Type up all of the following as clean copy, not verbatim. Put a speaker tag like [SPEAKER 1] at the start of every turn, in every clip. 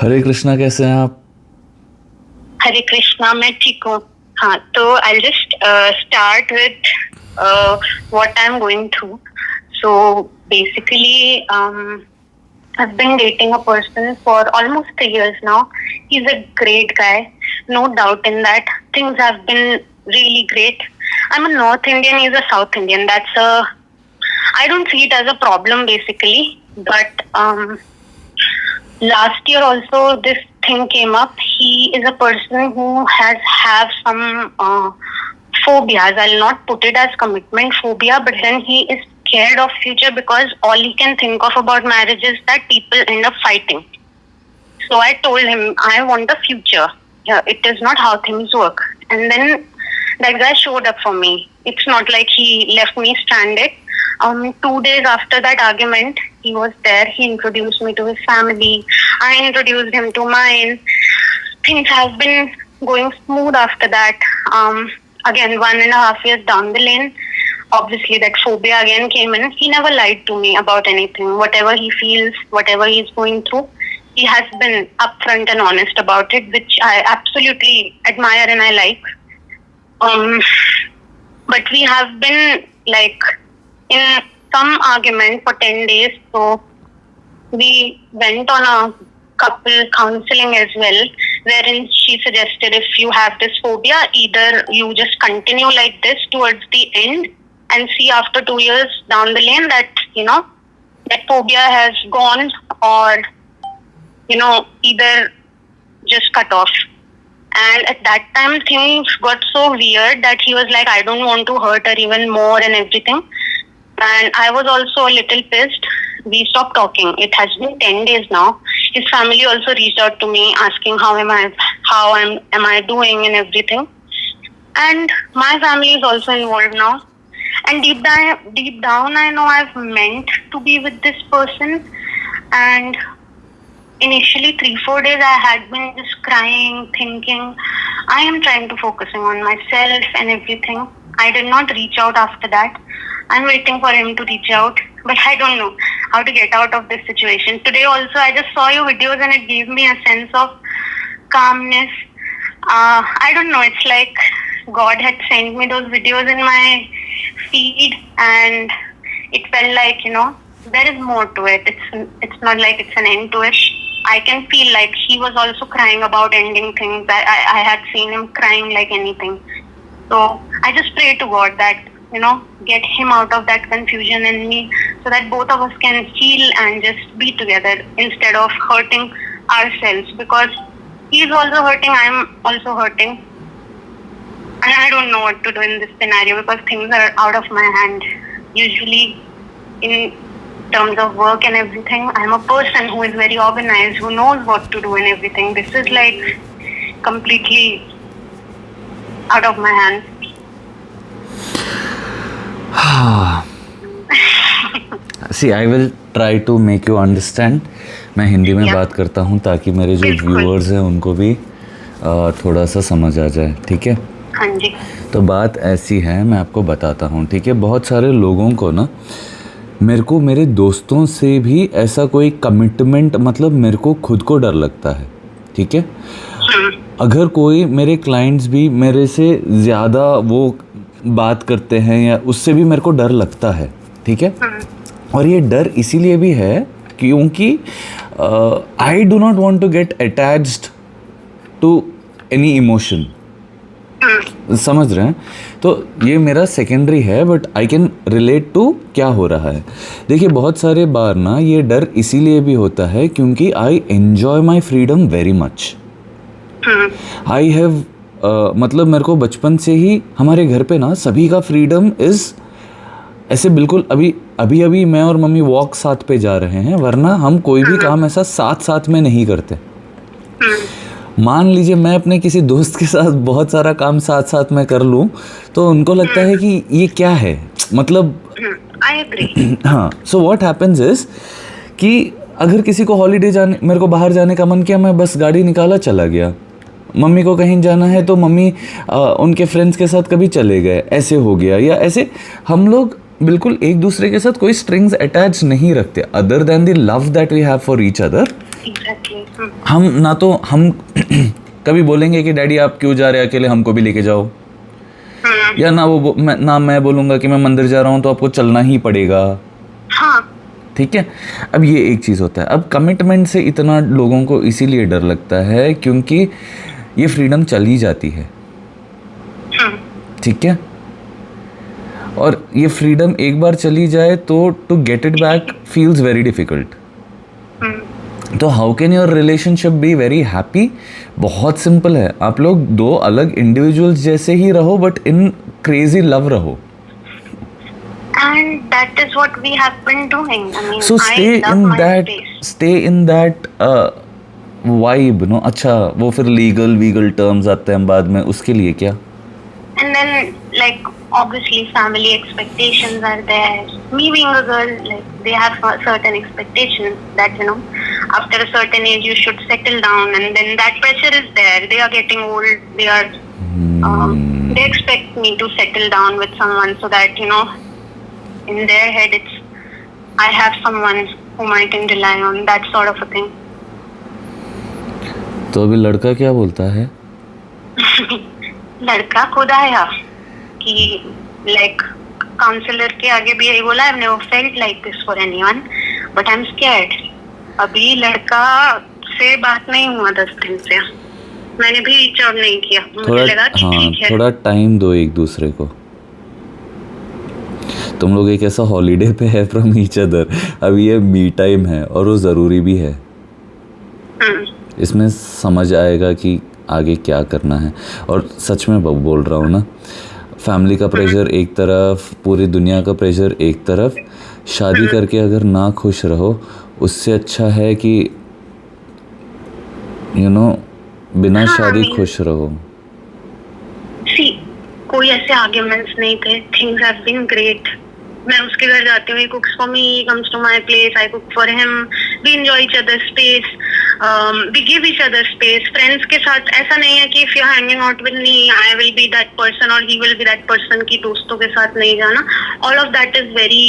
[SPEAKER 1] हरे कृष्णा, कैसे हैं आप?
[SPEAKER 2] हरे कृष्णा, मैं ठीक हूँ। हाँ, तो I just start with what I am going through. So basically I've been dating a person for almost 3 years now. He's a great guy, no doubt in that. Things have been really great. I'm a North Indian, he's a South Indian. I don't see it as a problem basically, but last year also this thing came up. He is a person who have some phobias. I'll not put it as commitment phobia, but then he is scared of future because all he can think of about marriage is that people end up fighting. So I told him I want a future. Yeah, it is not how things work. And then that guy showed up for me. It's not like he left me stranded. 2 days after that argument, he was there. He introduced me to his family. I introduced him to mine. Things have been going smooth after that. Again, 1.5 years down the lane, obviously that phobia again came in. He never lied to me about anything. Whatever he feels, whatever he's going through, he has been upfront and honest about it, which I absolutely admire and I like. But we have been like in some argument for 10 days. So we went on a couple counseling as well, wherein she suggested if you have this phobia, either you just continue like this towards the end and see after 2 years down the lane that, that phobia has gone, or, either just cut off. And at that time, things got so weird that he was like, I don't want to hurt her even more and everything. And I was also a little pissed. We stopped talking. It has been 10 days now. His family also reached out to me asking how am I doing and everything. And my family is also involved now. And deep down, I know I've meant to be with this person. And initially 3-4 days I had been just crying, thinking I am trying to focusing on myself and everything. I did not reach out after that. I'm waiting for him to reach out, but I don't know how to get out of this situation. Today also I just saw your videos and it gave me a sense of calmness. I don't know, it's like God had sent me those videos in my feed and it felt like, there is more to it. It's not like it's an end to it. I can feel like he was also crying about ending things. I had seen him crying like anything. So I just pray to God that, get him out of that confusion in me so that both of us can heal and just be together instead of hurting ourselves, because he's also hurting, I'm also hurting. And I don't know what to do in this scenario because things are out of my hand. Usually in terms of work and everything, I'm a person who is very organized, who knows what to do and everything. This is like completely out of my hands.
[SPEAKER 1] See, I will try to make you understand. मैं हिंदी में बात करता हूँ ताकि मेरे जो viewers हैं उनको भी थोड़ा सा समझ आ जाए, ठीक है?
[SPEAKER 2] हाँ जी।
[SPEAKER 1] तो बात ऐसी है, मैं आपको बताता हूँ, ठीक है? बहुत सारे लोगों को ना, मेरे को मेरे दोस्तों से भी ऐसा कोई कमिटमेंट, मतलब मेरे को खुद को डर लगता है, ठीक है? अगर कोई मेरे क्लाइंट्स भी मेरे से ज़्यादा वो बात करते हैं या उससे भी मेरे को डर लगता है, ठीक है? और ये डर इसीलिए भी है क्योंकि I do not want to get attached to any emotion, समझ रहे हैं? तो ये मेरा सेकेंडरी है, but I can relate to क्या हो रहा है। देखिए, बहुत सारे बार ना ये डर इसीलिए भी होता है क्योंकि I enjoy my freedom very much. I have मतलब मेरे को बचपन से ही हमारे घर पे ना सभी का फ्रीडम इज़ ऐसे बिल्कुल, अभी मैं और मम्मी वॉक साथ पे जा रहे हैं, वरना हम कोई भी काम ऐसा साथ में नहीं करते। मान लीजिए मैं अपने किसी दोस्त के साथ बहुत सारा काम साथ में कर लूँ तो उनको लगता है कि ये क्या है, मतलब
[SPEAKER 2] आई एग्री।
[SPEAKER 1] हाँ, सो व्हाट हैपेंस इज कि अगर किसी को हॉलीडे जाने, मेरे को बाहर जाने का मन किया, मैं बस गाड़ी निकाला चला गया। मम्मी को कहीं जाना है तो मम्मी उनके फ्रेंड्स के साथ कभी चले गए, ऐसे हो गया। या ऐसे हम लोग बिल्कुल एक दूसरे के साथ कोई स्ट्रिंग्स अटैच नहीं रखते other than the love that we have for each other.
[SPEAKER 2] Exactly.
[SPEAKER 1] हम ना तो हम कभी बोलेंगे कि डैडी आप क्यों जा रहे हैं अकेले, हमको भी लेके जाओ, या ना मैं बोलूँगा कि मैं मंदिर जा रहा हूँ तो आपको चलना ही पड़ेगा।
[SPEAKER 2] हाँ।
[SPEAKER 1] ठीक है, अब ये एक चीज़ होता है। अब कमिटमेंट से इतना लोगों को इसीलिए डर लगता है क्योंकि ये फ्रीडम चली जाती है। ठीक है, और ये फ्रीडम एक बार चली जाए तो to get it back feels very difficult. तो how can your relationship be very happy? बहुत सिंपल है, आप लोग दो अलग इंडिविजुअल्स जैसे ही रहो बट इन क्रेजी लव रहो।
[SPEAKER 2] And that is what we have been doing. I mean,
[SPEAKER 1] So
[SPEAKER 2] I love my space.
[SPEAKER 1] stay in that vibe, no? अच्छा, वो फिर लीगल टर्म्स आते हैं बाद में, उसके लिए क्या?
[SPEAKER 2] And then, like, obviously family expectations are there. Me being a girl, like, they have certain expectations that, you know, after a certain age you should settle down, and then that pressure is there. They are getting old. They expect me to settle down with someone so that, you know, in their head it's I have someone whom I can rely on, that sort of a thing.
[SPEAKER 1] तो अभी लड़का क्या बोलता है?
[SPEAKER 2] लड़का खुद आया कि लाइक काउंसलर के आगे भी यही बोला, I've never felt like this for anyone, but I'm scared. अभी लड़का से बात नहीं हुआ 10 दिन से, मैंने भी रीच आउट नहीं किया। मुझे लगा कि ठीक है,
[SPEAKER 1] थोड़ा टाइम दो एक दूसरे को। तुम लोग एक ऐसा हॉलीडे पे है फ्रॉम ईच अदर, अभी ये मी टाइम है और वो ज़रूरी भी है। इसमें समझ आएगा कि आगे क्या करना है। और सच में बोल रहा हूँ ना, फैमिली का प्रेशर एक तरफ, पूरी दुनिया का प्रेशर एक तरफ, शादी करके अगर ना खुश रहो उससे अच्छा है कि यू नो बिना शादी खुश रहो।
[SPEAKER 2] सी कोई ऐसे आर्ग्यूमेंट्स नहीं थे, थिंग्स हैव बीन ग्रेट। मैं उसके घर जाती हूँ, he cooks for me, he comes to my place, I cook for him, we enjoy each other's space, we give each other space. Friends के साथ ऐसा नहीं है कि if you're hanging out with me, I will be that person or he will be that person कि दोस्तों के साथ नहीं जाना। All of that is very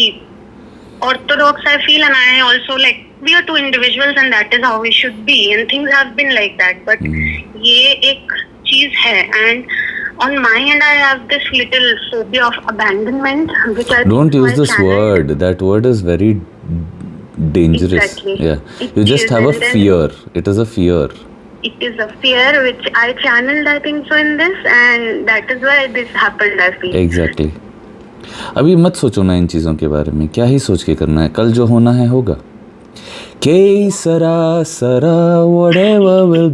[SPEAKER 2] orthodox, I feel, and I also like we are two individuals and that is how we should be, and things have been like that. But ये एक चीज है, and on my end I have this little phobia of abandonment, which I
[SPEAKER 1] don't use this word. That word is very dangerous.
[SPEAKER 2] Exactly.
[SPEAKER 1] Yeah,
[SPEAKER 2] it
[SPEAKER 1] you just have a fear. It is a fear.
[SPEAKER 2] It is a fear which I channeled, I think so, in this, and that is why this happened, I feel.
[SPEAKER 1] Exactly. अभी मत सोचो ना इन चीज़ों के बारे में, क्या ही सोच के करना है, कल जो होना है होगा। Que sera, sera, whatever will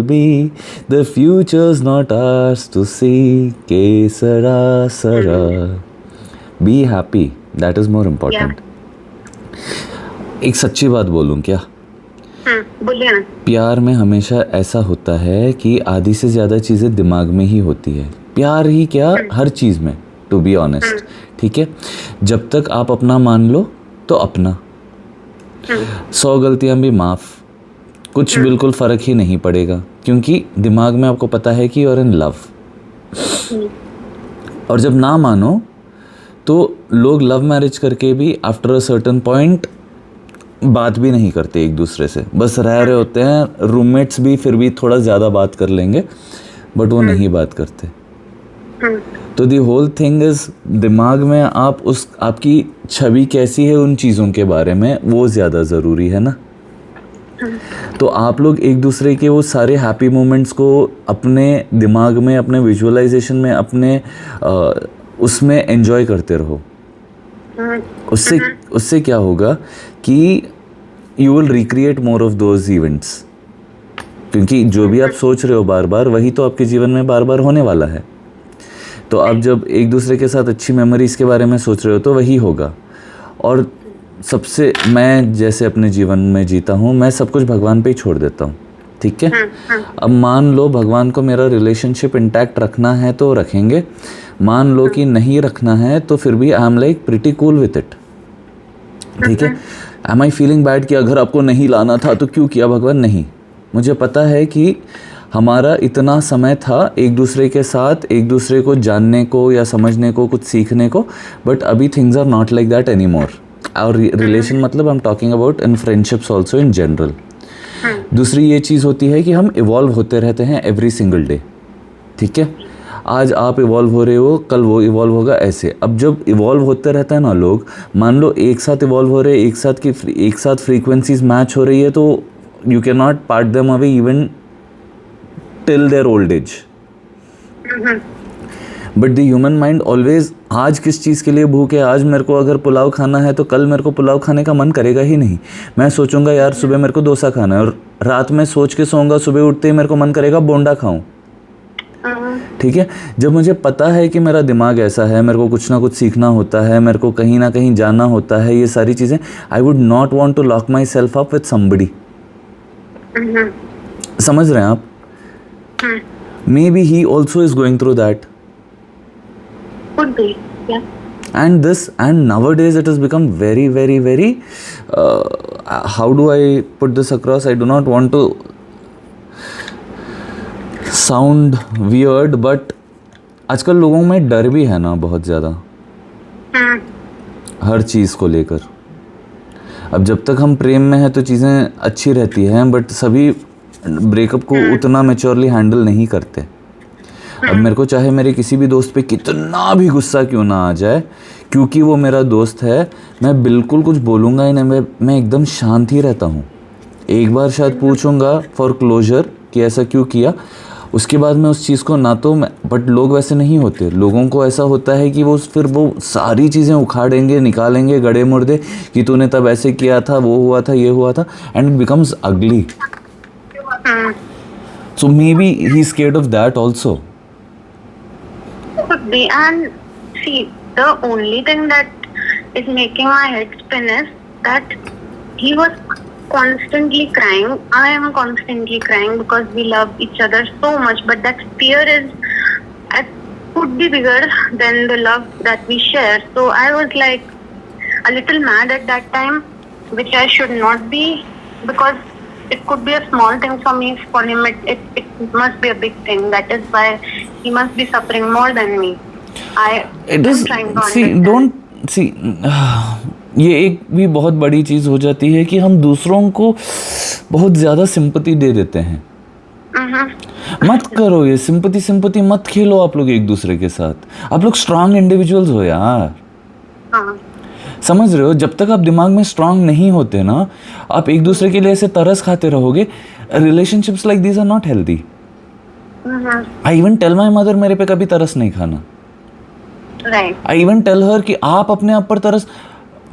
[SPEAKER 1] be, the future's not ours to see. Que sera, sera. Be happy, that is more important. एक सच्ची बात बोलूं क्या?
[SPEAKER 2] बोलिए ना।
[SPEAKER 1] प्यार में हमेशा ऐसा होता है कि आधी से ज़्यादा चीज़ें दिमाग में ही होती है। प्यार ही क्या, हर चीज़ में, टू बी ऑनेस्ट। ठीक है, जब तक आप अपना मान लो तो अपना, 100 गलतियां भी माफ़, कुछ बिल्कुल फ़र्क ही नहीं पड़ेगा, क्योंकि दिमाग में आपको पता है कि यू आर इन लव। और जब ना मानो तो लोग लव मैरिज करके भी आफ्टर अ सर्टेन पॉइंट बात भी नहीं करते एक दूसरे से, बस रह रहे होते हैं, रूममेट्स भी फिर भी थोड़ा ज़्यादा बात कर लेंगे बट वो नहीं बात करते। तो दी होल थिंग इज़, दिमाग में आप उस आपकी छवि कैसी है उन चीज़ों के बारे में, वो ज़्यादा ज़रूरी है ना। तो आप लोग एक दूसरे के वो सारे हैप्पी मोमेंट्स को अपने दिमाग में, अपने विजुअलाइजेशन में, अपने उसमें एंजॉय करते रहो। उससे क्या होगा कि you will recreate more of those events, क्योंकि जो भी आप सोच रहे हो बार बार, वही तो आपके जीवन में बार बार होने वाला है। तो आप जब एक दूसरे के साथ अच्छी मेमोरीज़ के बारे में सोच रहे हो तो वही होगा। और सबसे, मैं जैसे अपने जीवन में जीता हूँ, मैं सब कुछ भगवान पे ही छोड़ देता हूँ। ठीक है, अब मान लो भगवान को मेरा रिलेशनशिप इंटैक्ट रखना है तो रखेंगे, मान लो कि नहीं रखना है तो फिर भी I am like pretty cool with it. ठीक है, एम आई फीलिंग बैड कि अगर आपको नहीं लाना था तो क्यों किया भगवान? नहीं, मुझे पता है कि हमारा इतना समय था एक दूसरे के साथ, एक दूसरे को जानने को या समझने को, कुछ सीखने को, बट अभी things are not like that any more. और रिलेशन मतलब I am talking about in friendships also in general. दूसरी ये चीज़ होती है कि हम इवॉल्व होते रहते हैं एवरी सिंगल डे, ठीक है। आज आप इवॉल्व हो रहे हो, कल वो इवॉल्व होगा, ऐसे। अब जब इवॉल्व होते रहता है ना लोग, मान लो एक साथ इवॉल्व हो रहे हैं, एक साथ फ्रीक्वेंसीज मैच हो रही है, तो you can not part them away even till their old age. But the human mind always, आज किस चीज़ के लिए भूख है, आज मेरे को अगर पुलाव खाना है तो कल मेरे को पुलाव खाने का मन करेगा ही नहीं। मैं सोचूंगा यार सुबह मेरे को डोसा खाना है, और रात में सोच के सोऊंगा, सुबह उठते ही मेरे को मन करेगा बोंडा खाऊं, ठीक है। जब मुझे पता है कि मेरा दिमाग ऐसा है, मेरे को कुछ ना कुछ सीखना होता है, मेरे को कहीं ना कहीं जाना होता है, ये सारी चीज़ें, I would not want to lock myself up with somebody. समझ रहे हैं आप? Maybe he also is going through that.
[SPEAKER 2] Could be, yeah.
[SPEAKER 1] And nowadays it has become very, very, very, how do I put this across? I do not want to sound weird, but आजकल लोगों में डर भी है ना बहुत ज़्यादा हर चीज़ को लेकर। अब जब तक हम प्रेम में हैं तो चीज़ें अच्छी रहती हैं, बट सभी ब्रेकअप को उतना मैच्योरली हैंडल नहीं करते। अब मेरे को चाहे मेरे किसी भी दोस्त पे कितना भी गुस्सा क्यों ना आ जाए, क्योंकि वो मेरा दोस्त है, मैं बिल्कुल कुछ बोलूँगा ही नहीं, मैं एकदम शांत ही रहता हूँ। एक बार शायद पूछूंगा फॉर क्लोजर कि ऐसा क्यों किया, उसके बाद मैं उस चीज़ को ना तो बट लोग वैसे नहीं होते। लोगों को ऐसा होता है कि वो फिर वो सारी चीज़ें उखाड़ेंगे, निकालेंगे गड़े मुर्दे, कि तूने तब ऐसे किया था, वो हुआ था, ये हुआ था, and it becomes ugly. So maybe he is scared of that also.
[SPEAKER 2] Could be. And see, the only thing that is making my head spin is that he was constantly crying. I am constantly crying because we love each other so much. But that fear could be bigger than the love that we share. So I was like a little mad at that time, which I should not be, because it could be a small thing for me. For him, it must be a big thing. That is why he must be suffering more than me.
[SPEAKER 1] It is, see, ये एक भी बहुत बड़ी चीज़ हो जाती है कि हम दूसरों को बहुत ज़्यादा सिंपैथी दे देते हैं। मत करो ये सिंपैथी मत खेलो आप लोग एक दूसरे के साथ। आप लोग स्ट्रांग इंडिविजुअल्स हो यार। समझ रहे हो? जब तक आप दिमाग में स्ट्रांग नहीं होते ना, आप एक दूसरे के लिए ऐसे तरस खाते रहोगे। Relationships like these are not healthy. I even tell my mother मेरे पे कभी तरस नहीं खाना। आई इवन टेल हर कि आप अपने आप पर तरस,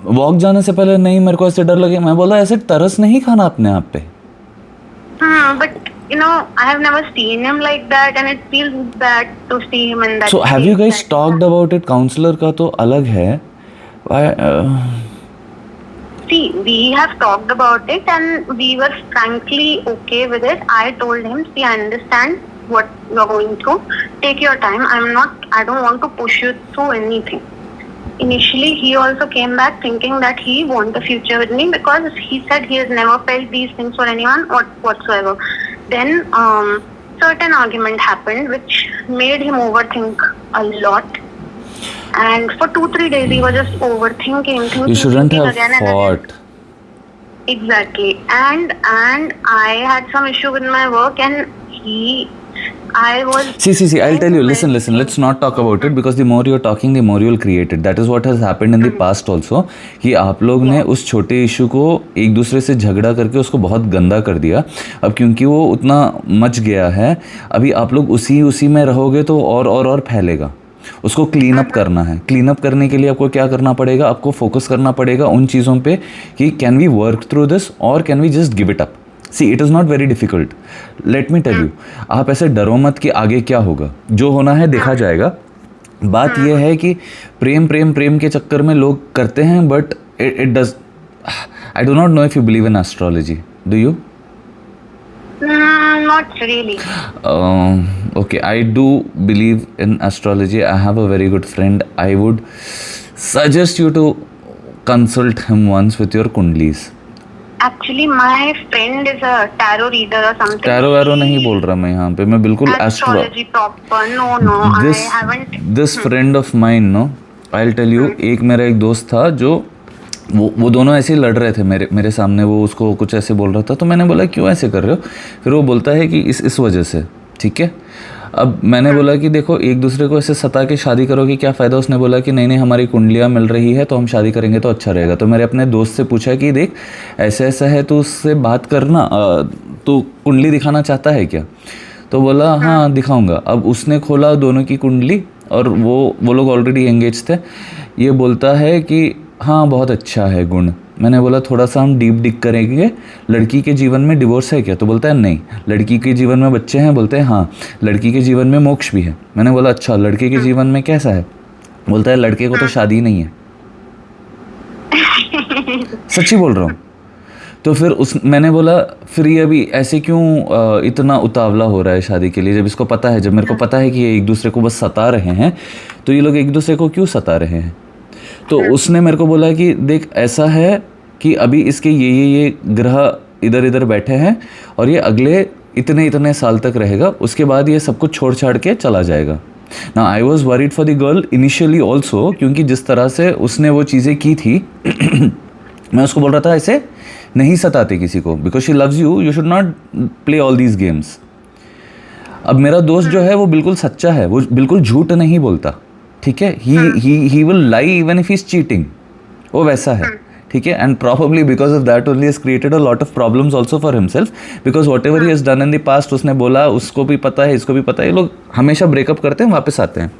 [SPEAKER 1] वॉक जाने से पहले नहीं मेरे को ऐसे डर लगे, मैं बोला ऐसे तरस नहीं खाना अपने आप पे।
[SPEAKER 2] But you know, I have never seen him like that, and it feels bad to see him in that.
[SPEAKER 1] So have you guys talked about it? Counsellor का तो अलग है।
[SPEAKER 2] See, we have talked about it, and we were frankly okay with it. I told him, see, I understand what you're going through. Take your time. I don't want to push you through anything. Initially, he also came back thinking that he wants a future with me, because he said he has never felt these things for anyone whatsoever. Then, certain argument happened which made him overthink a lot. And for 2-3 days, he was just overthinking.
[SPEAKER 1] You shouldn't have fought.
[SPEAKER 2] Exactly. And I had some issue with my work, and I was...
[SPEAKER 1] See, I'll tell you, listen, let's not talk about it, because the more you're talking, the more you'll create it. That is what has happened in the past also, कि आप लोग ने उस छोटे issue को एक दूसरे से झगड़ा करके उसको बहुत गंदा कर दिया। अब क्योंकि वो उतना मच गया है, अभी आप लोग उसी में रहोगे तो और फैलेगा। उसको क्लीन अप करना है। क्लीन अप करने के लिए आपको क्या करना पड़ेगा? आपको फोकस करना पड़ेगा उन चीज़ों पे कि can we work through this और can we just give it up. See, it is not very difficult, let me tell you. आप ऐसे डरो मत कि आगे क्या होगा, जो होना है देखा जाएगा। बात यह है कि प्रेम के चक्कर में लोग करते हैं, but it does, I do not know if you believe in astrology, do you?
[SPEAKER 2] Not really.
[SPEAKER 1] Okay, I do believe in astrology. I have a very good friend. I would suggest you to consult him once with your kundlis.
[SPEAKER 2] Actually, my friend is a tarot reader or something.
[SPEAKER 1] Tarot नहीं बोल रहा मैं यहाँ पे, मैं बिल्कुल
[SPEAKER 2] astrology proper. No,
[SPEAKER 1] this,
[SPEAKER 2] I haven't.
[SPEAKER 1] This friend of mine, no, I'll tell you, एक मेरा एक दोस्त था जो वो दोनों ऐसे ही लड़ रहे थे मेरे सामने, वो उसको कुछ ऐसे बोल रहा था, तो मैंने बोला क्यों ऐसे कर रहे हो? फिर वो बोलता है कि इस वजह से, ठीक है। अब मैंने बोला कि देखो एक दूसरे को ऐसे सता के शादी करोगे क्या फ़ायदा? उसने बोला कि नहीं हमारी कुंडलियाँ मिल रही है तो हम शादी करेंगे तो अच्छा रहेगा। तो मैंने अपने दोस्त से पूछा कि देख ऐसा ऐसा है तो उससे बात करना, तो कुंडली दिखाना चाहता है क्या? तो बोला हाँ दिखाऊंगा। अब उसने खोला दोनों की कुंडली और वो लोग ऑलरेडी एंगेज थे। ये बोलता है कि हाँ बहुत अच्छा है गुण। मैंने बोला थोड़ा सा हम डीप डिग करेंगे, लड़की के जीवन में डिवोर्स है क्या? तो बोलता है नहीं। लड़की के जीवन में बच्चे हैं? बोलते हैं हाँ। लड़की के जीवन में मोक्ष भी है। मैंने बोला अच्छा लड़के के जीवन में कैसा है? बोलता है लड़के को तो शादी ही नहीं है। सच्ची बोल रहा हूँ। तो फिर मैंने बोला फिर ये अभी ऐसे क्यों इतना उतावला हो रहा है शादी के लिए, जब इसको पता है, जब मेरे को पता है कि ये एक दूसरे को बस सता रहे हैं, तो ये लोग एक दूसरे को क्यों सता रहे हैं? तो उसने मेरे को बोला कि देख ऐसा है कि अभी इसके ये ग्रह इधर इधर बैठे हैं और ये अगले इतने साल तक रहेगा, उसके बाद ये सब कुछ छोड़ छाड़ के चला जाएगा ना। I was worried for the girl initially also, क्योंकि जिस तरह से उसने वो चीज़ें की थी मैं उसको बोल रहा था ऐसे नहीं सताते किसी को, because she loves you, you should not play all these games. अब मेरा दोस्त जो है वो बिल्कुल सच्चा है, वो बिल्कुल झूठ नहीं बोलता, ठीक है। He will lie even if he is cheating, वो वैसा है, ठीक है। And probably because of that only has created a lot of problems also for himself, because what ever he has done in the past, उसने बोला उसको भी पता है इसको भी पता है, ये लोग हमेशा ब्रेकअप करते हैं वापस आते हैं।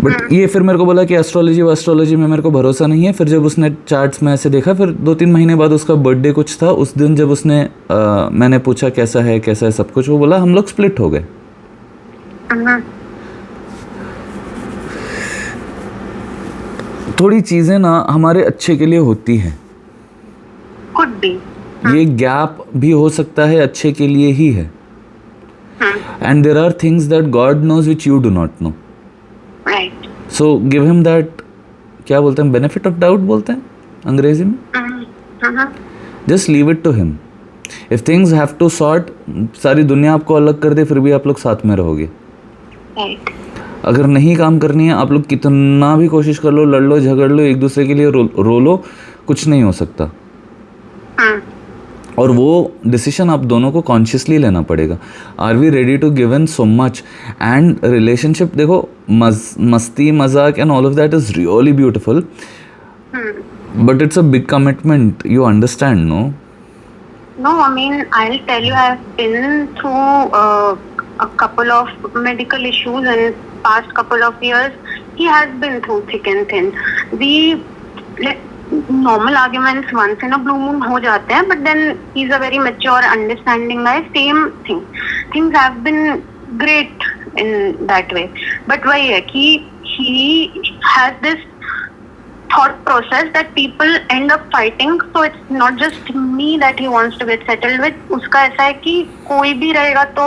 [SPEAKER 1] बट ये फिर मेरे को बोला कि एस्ट्रोलॉजी में मेरे को भरोसा नहीं है। फिर जब उसने चार्ट्स में ऐसे देखा, फिर 2-3 महीने बाद उसका बर्थडे कुछ था, उस दिन जब उसने मैंने पूछा कैसा है सब कुछ, वो बोला हम लोग स्प्लिट हो गए। थोड़ी चीज़ें ना हमारे अच्छे के लिए होती हैं,
[SPEAKER 2] कुड बी,
[SPEAKER 1] ये गैप भी हो सकता है अच्छे के लिए ही है। And there are things that God knows which you do not know,
[SPEAKER 2] right.
[SPEAKER 1] So give him that, क्या बोलते हैं, बेनिफिट ऑफ डाउट बोलते हैं अंग्रेजी में। Just leave it to him. If things have to sort, सारी दुनिया आपको अलग कर दे फिर भी आप लोग साथ में रहोगे।
[SPEAKER 2] राइट।
[SPEAKER 1] अगर नहीं काम करनी है, आप लोग कितना भी कोशिश कर लो, लड़ लो, झगड़ लो, एक दूसरे के लिए रो लो, कुछ नहीं हो सकता। और वो डिसीजन आप दोनों को कॉन्शियसली लेना पड़ेगा। Are we ready to give in so much? And relationship देखो, मस्ती मजाक and all of that is really beautiful, but it's a big commitment, you understand?
[SPEAKER 2] No, I mean, I'll tell you, I've been through a couple of medical issues in past couple of years. He has been through thick and thin. Normal arguments once in a blue moon हो जाते हैं, but then he's a very mature, understanding guy. Same thing. Things have been great in that way. But वही है कि he has this thought process that people end up fighting, so it's not just me that he wants to get settled with. उसका ऐसा है कि कोई भी रहेगा तो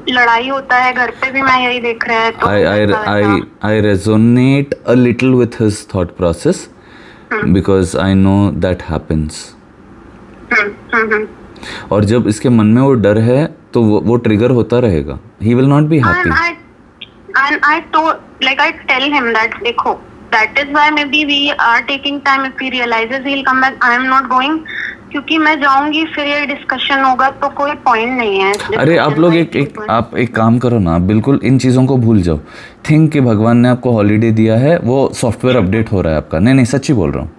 [SPEAKER 2] लड़ाई होता है, घर पे भी मैं यही देख रहा है। तो
[SPEAKER 1] I resonate a little with his thought process because I know that happens. और जब इसके मन में वो डर है तो वो ट्रिगर होता रहेगा. He will not be happy.
[SPEAKER 2] And I tell him that देखो, that is why maybe we are taking time. If he realizes he'll come back, I am not going, क्योंकि मैं जाऊंगी फिर ये डिस्कशन होगा तो कोई पॉइंट नहीं है.
[SPEAKER 1] अरे आप लोग आप एक काम करो ना, बिल्कुल इन चीज़ों को भूल जाओ. थिंक कि भगवान ने आपको हॉलीडे दिया है, वो सॉफ्टवेयर अपडेट हो रहा है आपका. नहीं सच्ची बोल रहा हूँ,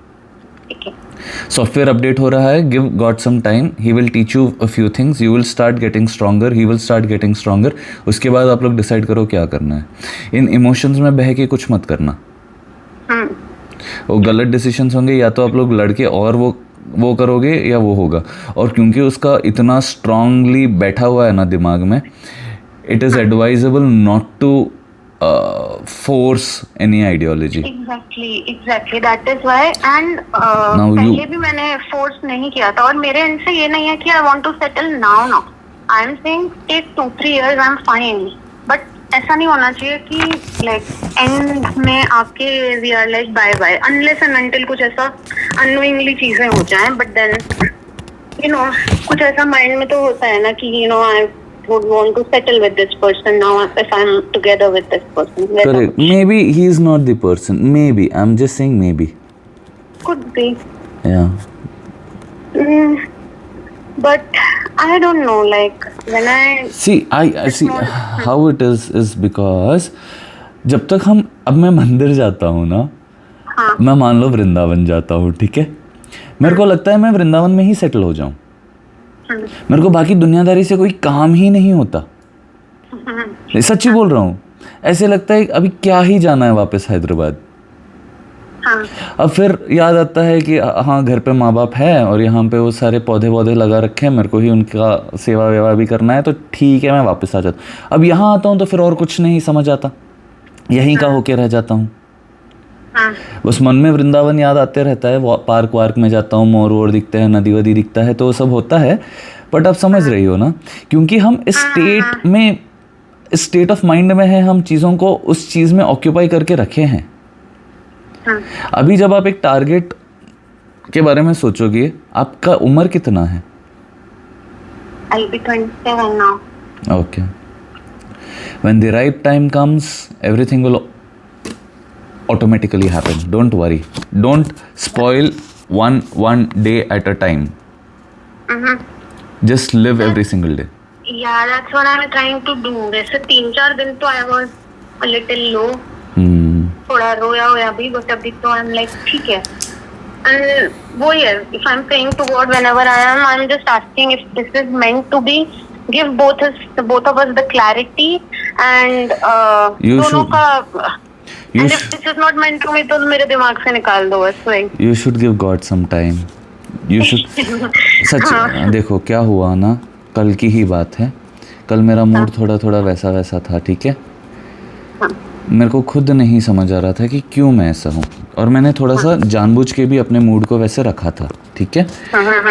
[SPEAKER 1] सॉफ्टवेयर अपडेट हो रहा है. Give God some time, he will teach you a few things, you will start getting stronger, he will start getting stronger. उसके बाद आप लोग डिसाइड करो क्या करना है. इन इमोशंस में बह के कुछ मत करना. वो गलत डिसीजंस होंगे, या तो आप लोग लड़के और वो करोगे या वो होगा. और क्योंकि उसका इतना स्ट्रांगली बैठा हुआ है ना दिमाग में, it is advisable not to force any ideology.
[SPEAKER 2] Exactly. That is why. And पहले भी मैंने force नहीं किया था, और मेरे end से ये नहीं है कि I want to settle now. I am saying take 2-3 years, I am fine. But ऐसा नहीं होना चाहिए कि like end में आके we are like bye, unless and until कुछ ऐसा unknowingly चीजें हो जाएं. But then कुछ ऐसा mind में तो होता है ना कि I would want to settle with this person now if I'm together with this person.
[SPEAKER 1] Correct. Maybe he is not the person. Maybe. I'm just saying maybe.
[SPEAKER 2] could be.
[SPEAKER 1] Yeah.
[SPEAKER 2] But I don't know, like when I
[SPEAKER 1] See, I see how it is because जब तक अब मैं मंदिर जाता हूँ ना,
[SPEAKER 2] हाँ
[SPEAKER 1] मैं मान लो वृंदावन जाता हूँ, ठीक है, मेरे को लगता है मैं वृंदावन में ही सेटल हो जाऊँ, मेरे को बाकी दुनियादारी से कोई काम ही नहीं होता, सच्ची बोल रहा हूँ। ऐसे लगता है अभी क्या ही जाना है वापस हैदराबाद।
[SPEAKER 2] हाँ
[SPEAKER 1] अब फिर याद आता है कि हाँ घर पे माँ बाप है और यहाँ पे वो सारे पौधे वौधे लगा रखे हैं, मेरे को ही उनका सेवा वेवा भी करना है, तो ठीक है मैं वापस आ जाता हूँ। अब यहाँ आता हूँ तो फिर और कुछ नहीं समझ आता, यहीं का होके रह जाता हूँ।
[SPEAKER 2] हाँ
[SPEAKER 1] बस मन में वृंदावन याद आते रहता है, पार्क वार्क में जाता हूँ, मोर वोर दिखते हैं, नदी वदी दिखता है, तो वो सब होता है। बट आप समझ रही हो ना, क्योंकि हम इस स्टेट ऑफ माइंड में है, हम चीज़ों को उस चीज़ में ऑक्यूपाई करके रखे हैं। अभी जब आप एक टारगेट के बारे में सोचोगे, आपका उम्र कितना है?
[SPEAKER 2] I'll be 27 now.
[SPEAKER 1] Okay. When the right time comes, everything will automatically happen. Don't worry. Don't spoil one day at a time. Just live every single day.
[SPEAKER 2] Yeah, that's what I'm trying to do. वैसे 3-4 दिन तो I was a little low. थोड़ा रोया भी, but अभी तो I'm like ठीक है। And वो है, if I'm praying to God whenever I am, I'm just asking if this is meant to be, give both of us the clarity and दोनों का, and if this is not meant to me तो मेरे दिमाग से निकाल दो बस वही।
[SPEAKER 1] You should give God some time. You should सच देखो क्या हुआ ना, कल की ही बात है, कल मेरा मूड थोड़ा वैसा था, ठीक है, मेरे को खुद नहीं समझ आ रहा था कि क्यों मैं ऐसा हूँ, और मैंने थोड़ा सा जानबूझ के भी अपने मूड को वैसे रखा था, ठीक है,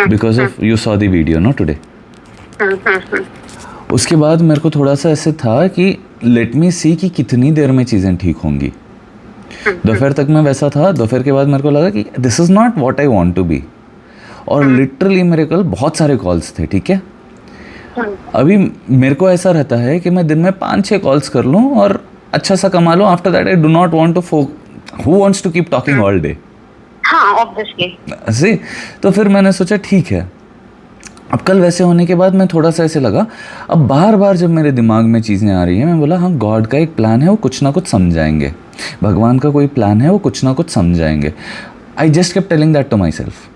[SPEAKER 1] because of you saw the video no today. उसके बाद मेरे को थोड़ा सा ऐसे था कि लेट मी सी कि कितनी देर में चीज़ें ठीक होंगी। दोपहर तक मैं वैसा था, दोपहर के बाद मेरे को लगा कि this is not what I want to be, और लिटरली मेरे कल बहुत सारे कॉल्स थे, ठीक है। अभी मेरे को ऐसा रहता है कि मैं दिन में 5-6 कॉल्स कर लूँ और अच्छा सा कमा लो, after that I do not want to who wants to keep talking all day.
[SPEAKER 2] हाँ ऑब्वियसली
[SPEAKER 1] सी, तो फिर मैंने सोचा ठीक है। अब कल वैसे होने के बाद मैं थोड़ा सा ऐसे लगा, अब बार बार जब मेरे दिमाग में चीज़ें आ रही हैं, मैं बोला हाँ गॉड का एक प्लान है, वो कुछ ना कुछ समझाएंगे, भगवान का कोई प्लान है, वो कुछ ना कुछ समझाएंगे। I just kept telling that to myself.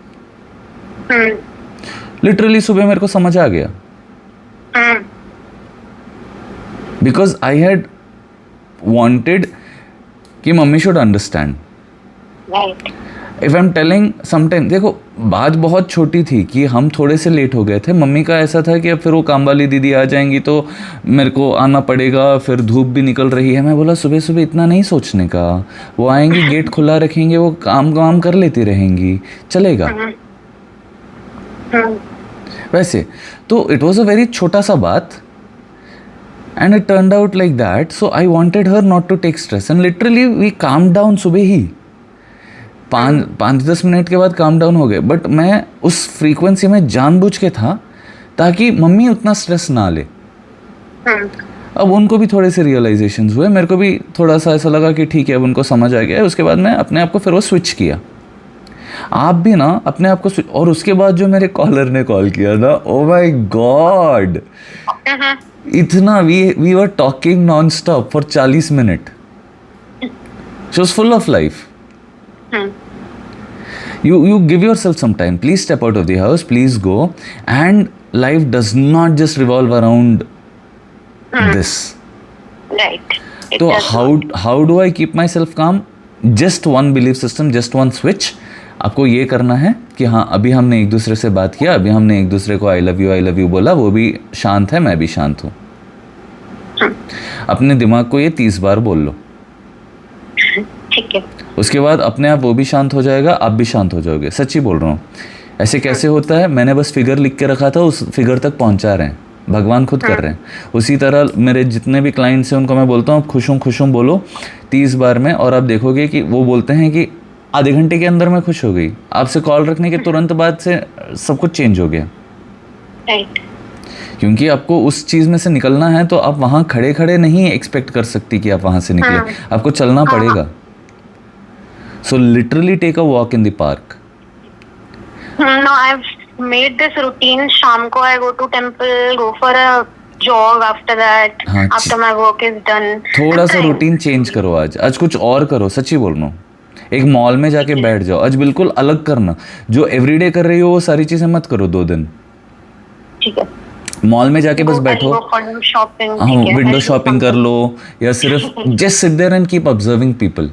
[SPEAKER 1] Literally सुबह मेरे को समझ आ गया, बिकॉज आई हैड wanted कि mummy should understand. If I am telling sometime, देखो बात बहुत छोटी थी कि हम थोड़े से लेट हो गए थे, मम्मी का ऐसा था कि अब फिर वो काम वाली दीदी आ जाएंगी तो मेरे को आना पड़ेगा, फिर धूप भी निकल रही है। मैं बोला सुबह सुबह इतना नहीं सोचने का, वो आएंगी गेट खुला रखेंगे, वो काम कर लेती रहेंगी, चलेगा। वैसे तो इट वॉज अ वेरी छोटा सा बात, and it turned out like that, so I wanted her not to take stress, and literally we calmed down सुबह ही 5-10 मिनट के बाद calm down हो गए। बट मैं उस फ्रीक्वेंसी में जानबूझ के था ताकि मम्मी उतना स्ट्रेस ना ले। अब उनको भी थोड़े से रियलाइजेशंस हुए, मेरे को भी थोड़ा सा ऐसा लगा कि ठीक है अब उनको समझ आ गया। उसके बाद मैं अपने आप को फिर वो स्विच किया। आप भी ना अपने आप को स्विच, और उसके बाद जो मेरे कॉलर ने कॉल किया ना, ओ माय गॉड, इतना we were talking non stop for 40 minute. She was full of life. You give yourself some time. Please step out of the house. Please go. And life does not just revolve around this.
[SPEAKER 2] Right.
[SPEAKER 1] So how do I keep myself calm? Just one belief system, just one switch. आपको ये करना है कि हाँ अभी हमने एक दूसरे से बात किया, अभी हमने एक दूसरे को आई लव यू बोला, वो भी शांत है, मैं भी शांत हूँ। अपने दिमाग को ये 30 बार बोल लो,
[SPEAKER 2] ठीक है।
[SPEAKER 1] उसके बाद अपने आप वो भी शांत हो जाएगा, आप भी शांत हो जाओगे। सच्ची बोल रहा हूँ। ऐसे कैसे होता है, मैंने बस फिगर लिख के रखा था, उस फिगर तक पहुँचा रहे हैं, भगवान खुद कर रहे हैं। उसी तरह मेरे जितने भी क्लाइंट्स हैं उनको मैं बोलता हूँ खुश हूँ बोलो 30 बार में, और आप देखोगे कि वो बोलते हैं कि आधे घंटे के अंदर मैं खुश हो गई। आपसे कॉल रखने के तुरंत बाद से सब कुछ चेंज हो गया।
[SPEAKER 2] राइट।
[SPEAKER 1] क्योंकि आपको उस चीज़ में से निकलना है, तो आप वहाँ खड़े नहीं एक्सपेक्ट कर सकती कि आप वहाँ से निकले, आपको चलना पड़ेगा। So literally take a walk in the park.
[SPEAKER 2] No, I've made this routine. शाम को I go to temple, go for a jog after that.
[SPEAKER 1] हाँ,
[SPEAKER 2] After my work is done.
[SPEAKER 1] थोड़ा
[SPEAKER 2] I'm
[SPEAKER 1] सा
[SPEAKER 2] trying.
[SPEAKER 1] रूटीन चेंज करो आज कुछ और करो, सच्ची बोल रहा हूँ। एक मॉल में जाके बैठ जाओ आज, बिल्कुल अलग करना। जो एवरीडे कर रही हो वो सारी चीजें मत करो 2 दिन।
[SPEAKER 2] ठीक है।
[SPEAKER 1] मॉल में जाके बस बैठो, हाँ, विंडो शॉपिंग कर लो, या सिर्फ just sit there and keep observing people,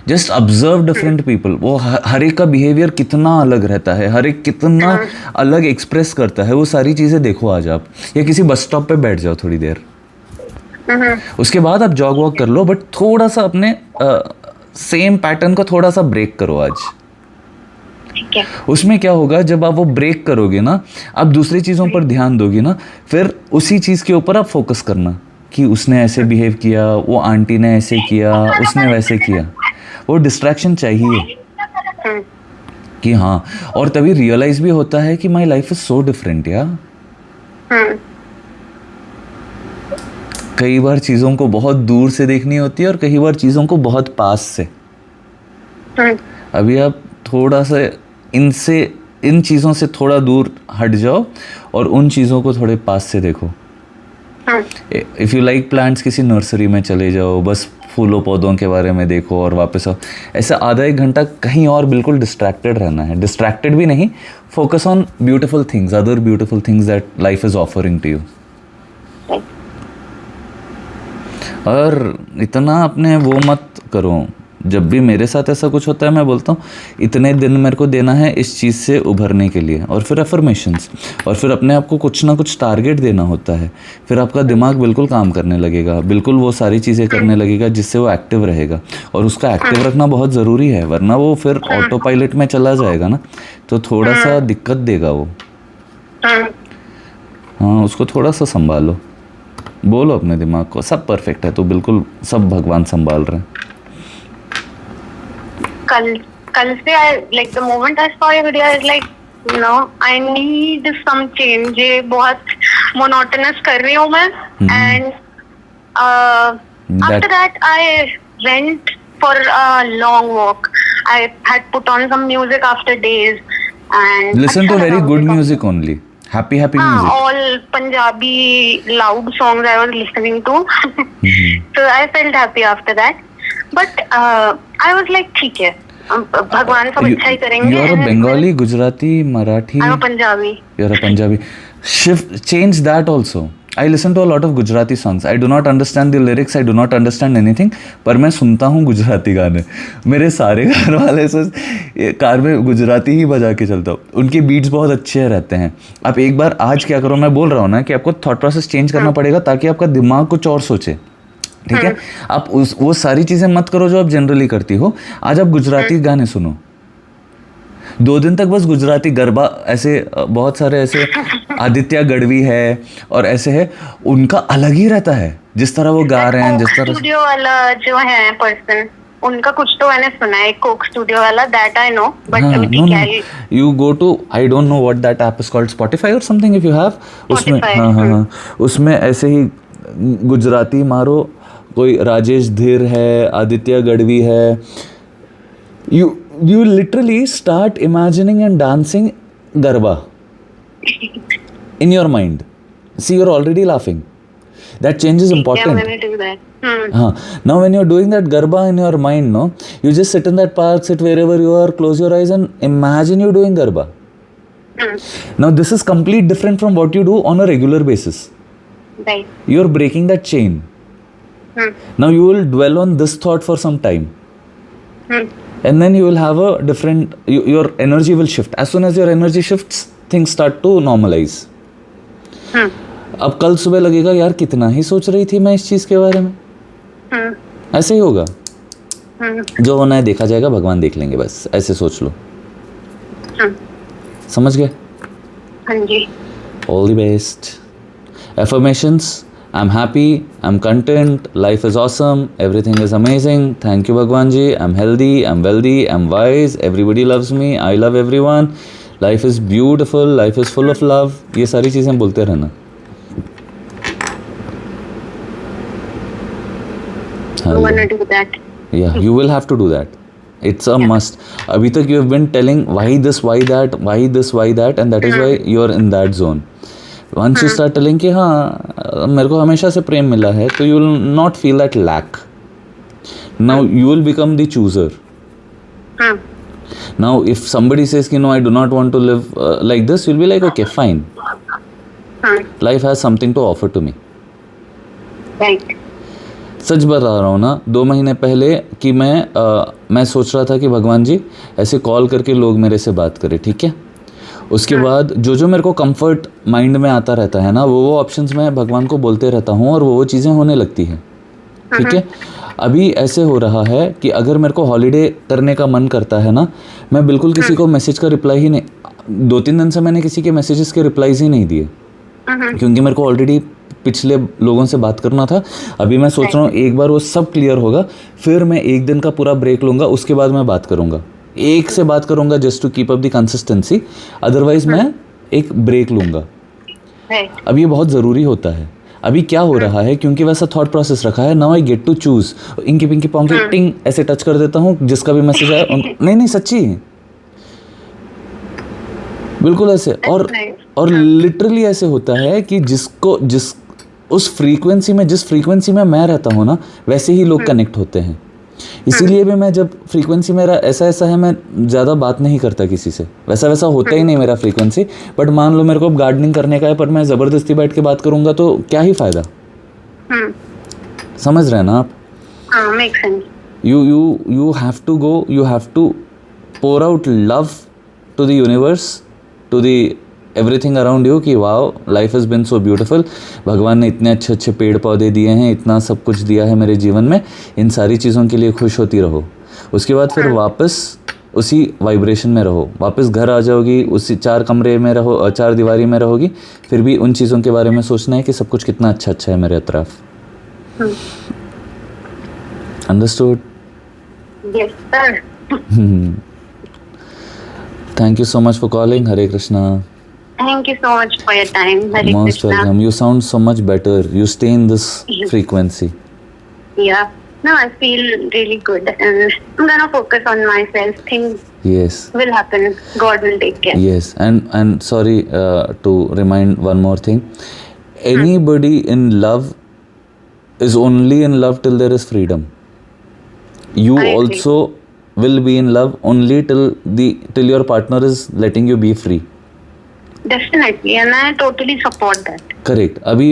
[SPEAKER 1] just observe different people. वो हर एक का बिहेवियर कितना अलग रहता है, हर एक कितना अलग एक्सप्रेस करता है, वो सारी चीज़ें देखो आज आप। या किसी बस स्टॉप पे बैठ जाओ थोड़ी देर, उसके बाद आप जॉग वॉक कर लो, बट थोड़ा सा अपने सेम पैटर्न को थोड़ा सा ब्रेक करो आज।
[SPEAKER 2] ठीक है।
[SPEAKER 1] उसमें क्या होगा, जब आप वो ब्रेक करोगे ना, आप दूसरी चीज़ों पर ध्यान दोगे ना, फिर उसी चीज़ के ऊपर आप फोकस करना कि उसने ऐसे बिहेव किया, वो आंटी ने ऐसे किया, उसने वैसे किया। वो डिस्ट्रैक्शन चाहिए कि हाँ, और तभी रियलाइज भी होता है कि my life is so different यार। कई बार चीज़ों को बहुत दूर से देखनी होती है और कई बार चीज़ों को बहुत पास से। अभी आप थोड़ा सा इन चीज़ों से थोड़ा दूर हट जाओ और उन चीज़ों को थोड़े पास से देखो। इफ़ यू लाइक प्लांट्स, किसी नर्सरी में चले जाओ, बस फूलों पौधों के बारे में देखो और वापस आओ। ऐसा आधा एक घंटा कहीं और बिल्कुल डिस्ट्रैक्टेड रहना है। डिस्ट्रैक्टेड भी नहीं, focus on beautiful things, other beautiful things that life is offering to you. और इतना अपने वो मत करो। जब भी मेरे साथ ऐसा कुछ होता है मैं बोलता हूँ इतने दिन मेरे को देना है इस चीज़ से उभरने के लिए, और फिर अफर्मेशंस, और फिर अपने आप को कुछ ना कुछ टारगेट देना होता है। फिर आपका दिमाग बिल्कुल काम करने लगेगा, बिल्कुल वो सारी चीज़ें करने लगेगा जिससे वो एक्टिव रहेगा, और उसका एक्टिव रखना बहुत ज़रूरी है, वरना वो फिर ऑटो पायलट में चला जाएगा ना, तो थोड़ा सा दिक्कत देगा वो। हाँ, उसको थोड़ा सा संभालो, बोलो अपने दिमाग को सब परफेक्ट है, तो बिल्कुल सब भगवान संभाल रहे हैं।
[SPEAKER 2] कल से I like the moment I saw your video I was like no I need some change। ये बहुत monotonous कर रही हूँ मैं। And after that I went for a long walk। I had put on some music after days and
[SPEAKER 1] listen to very good music only, happy music।
[SPEAKER 2] all Punjabi loud songs I was listening to। So I felt happy after that, but I was like ठीक है, भगवान सब अच्छा ही करेंगे।
[SPEAKER 1] You are a Bengali, Gujarati, Marathi?
[SPEAKER 2] I'm a Punjabi।
[SPEAKER 1] You are a Punjabi। Change that also। I listen to a lot of Gujarati songs। I do not understand the lyrics, I do not understand anything, पर मैं सुनता हूँ गुजराती गाने। मेरे सारे घर वाले से कार में गुजराती ही बजा के चलता हूँ, उनके बीट्स बहुत अच्छे रहते हैं। आप एक बार आज क्या करो, मैं बोल रहा हूँ ना कि आपको थॉट प्रोसेस चेंज करना पड़ेगा ताकि आपका दिमाग कुछ और सोचे, ठीक है। आप वो सारी चीज़ें मत करो जो आप जनरली करती हो। आज आप गुजराती गाने सुनो 2 दिन तक, बस गुजराती गरबा, ऐसे बहुत सारे ऐसे आदित्य गढ़वी है और ऐसे है, उनका अलग ही रहता है जिस तरह वो गा रहे हैं, जिस तरह
[SPEAKER 2] स्टूडियो वाला जो है पर्सन, उनका कुछ तो मैंने सुना है, कोक स्टूडियो वाला, that I know, but
[SPEAKER 1] you go to, I don't know what that app is called, Spotify और समथिंग इफ यू हैव, उसमें हाँ उसमें ऐसे ही गुजराती मारो, कोई राजेश धीर है, आदित्य गढ़वी है, you literally start imagining and dancing garba in your mind. See, you're already laughing. That change is important.
[SPEAKER 2] I'm gonna do that.
[SPEAKER 1] Now when you're doing that garba in your mind, no, you just sit in that park, sit wherever you are, close your eyes and imagine you doing garba. Now this is completely different from what you do on a regular basis.
[SPEAKER 2] Right.
[SPEAKER 1] You're breaking that chain. Now you will dwell on this thought for some time. And then you will have a different, your energy will shift. As soon as your energy shifts, things start to normalize. अब कल सुबह लगेगा यार कितना ही सोच रही थी मैं इस चीज़ के बारे में। ऐसे ही होगा, जो होना है देखा जाएगा, भगवान देख लेंगे, बस ऐसे सोच लो। समझ गए?
[SPEAKER 2] हाँ जी।
[SPEAKER 1] All the best. Affirmations. I'm happy, I'm content, life is awesome, everything is amazing, thank you Bhagwan ji, I'm healthy, I'm wealthy, I'm wise, everybody loves me, I love everyone, life is beautiful, life is full of love, ये सारी चीज़ें बोलते रहना।
[SPEAKER 2] I wanna do that.
[SPEAKER 1] Yeah, you will have to do that. It's a must. अभी तक you have been telling why this, why that, why this, why that, and that is why you are in that zone. Once you start telling कि हाँ मेरे को हमेशा से प्रेम मिला है, तो you will not feel that lack. Now you will become the chooser. Now if somebody says कि no, I do not want to live like this, you'll be like okay, fine. Life has something to offer to me.
[SPEAKER 2] Right.
[SPEAKER 1] सच बता रहा हूँ ना, 2 महीने पहले कि मैं सोच रहा था कि भगवान जी ऐसे कॉल करके लोग मेरे से बात करें, ठीक है। उसके बाद जो मेरे को कंफर्ट माइंड में आता रहता है ना, वो ऑप्शंस मैं भगवान को बोलते रहता हूँ और वो चीज़ें होने लगती हैं, ठीक है। अभी ऐसे हो रहा है कि अगर मेरे को हॉलीडे करने का मन करता है ना, मैं बिल्कुल किसी को मैसेज का रिप्लाई ही नहीं, 2-3 दिन से मैंने किसी के मैसेजेस के रिप्लाईज ही नहीं दिए, क्योंकि मेरे को ऑलरेडी पिछले लोगों से बात करना था। अभी मैं सोच रहा हूँ एक बार वो सब क्लियर होगा, फिर मैं 1 दिन का पूरा ब्रेक लूँगा, उसके बाद मैं बात करूँगा, एक से बात करूँगा just to keep up the consistency, otherwise मैं एक ब्रेक लूँगा। अब ये बहुत ज़रूरी होता है। अभी क्या हो रहा है, क्योंकि वैसा थॉट प्रोसेस रखा है, now I get to choose, inky pinky ponky ting ऐसे टच कर देता हूँ, जिसका भी मैसेज आया नहीं सच्ची बिल्कुल ऐसे। और लिटरली ऐसे होता है कि जिस उस फ्रीक्वेंसी में, जिस फ्रीक्वेंसी में मैं रहता हूँ ना, वैसे ही लोग कनेक्ट होते हैं। इसीलिए भी मैं, जब फ्रीक्वेंसी मेरा ऐसा है, मैं ज़्यादा बात नहीं करता किसी से, वैसा होता ही नहीं मेरा फ्रीक्वेंसी। बट मान लो मेरे को गार्डनिंग करने का है, पर मैं ज़बरदस्ती बैठ के बात करूँगा तो क्या ही फ़ायदा। समझ रहे हैं ना आप? You have to go, you have to pour out love to the universe, to the everything around you, कि wow life has been so beautiful, भगवान ने इतने अच्छे पेड़ पौधे दिए हैं, इतना सब कुछ दिया है मेरे जीवन में, इन सारी चीज़ों के लिए खुश होती रहो। उसके बाद फिर वापस उसी वाइब्रेशन में रहो, वापस घर आ जाओगी, उसी 4 कमरे में रहो, 4 दीवारी में रहोगी, फिर भी उन चीज़ों के बारे में सोचना है कि सब कुछ कितना अच्छा है मेरे अतराफ। Understood?
[SPEAKER 2] Yes sir.
[SPEAKER 1] Thank you so much for calling. Hare Krishna.
[SPEAKER 2] Thank you so much for your time. Hare
[SPEAKER 1] Most
[SPEAKER 2] Krishna.
[SPEAKER 1] welcome. You sound so much better. You stay in this frequency.
[SPEAKER 2] Yeah. No, I feel really good, and I'm gonna focus on myself. Things
[SPEAKER 1] Yes.
[SPEAKER 2] will happen. God will take care.
[SPEAKER 1] Yes. And sorry to remind one more thing. Anybody in love is only in love till there is freedom. You
[SPEAKER 2] I agree.
[SPEAKER 1] also will be in love only till your partner is letting you be free.
[SPEAKER 2] Definitely, and I totally support that.
[SPEAKER 1] Correct. अभी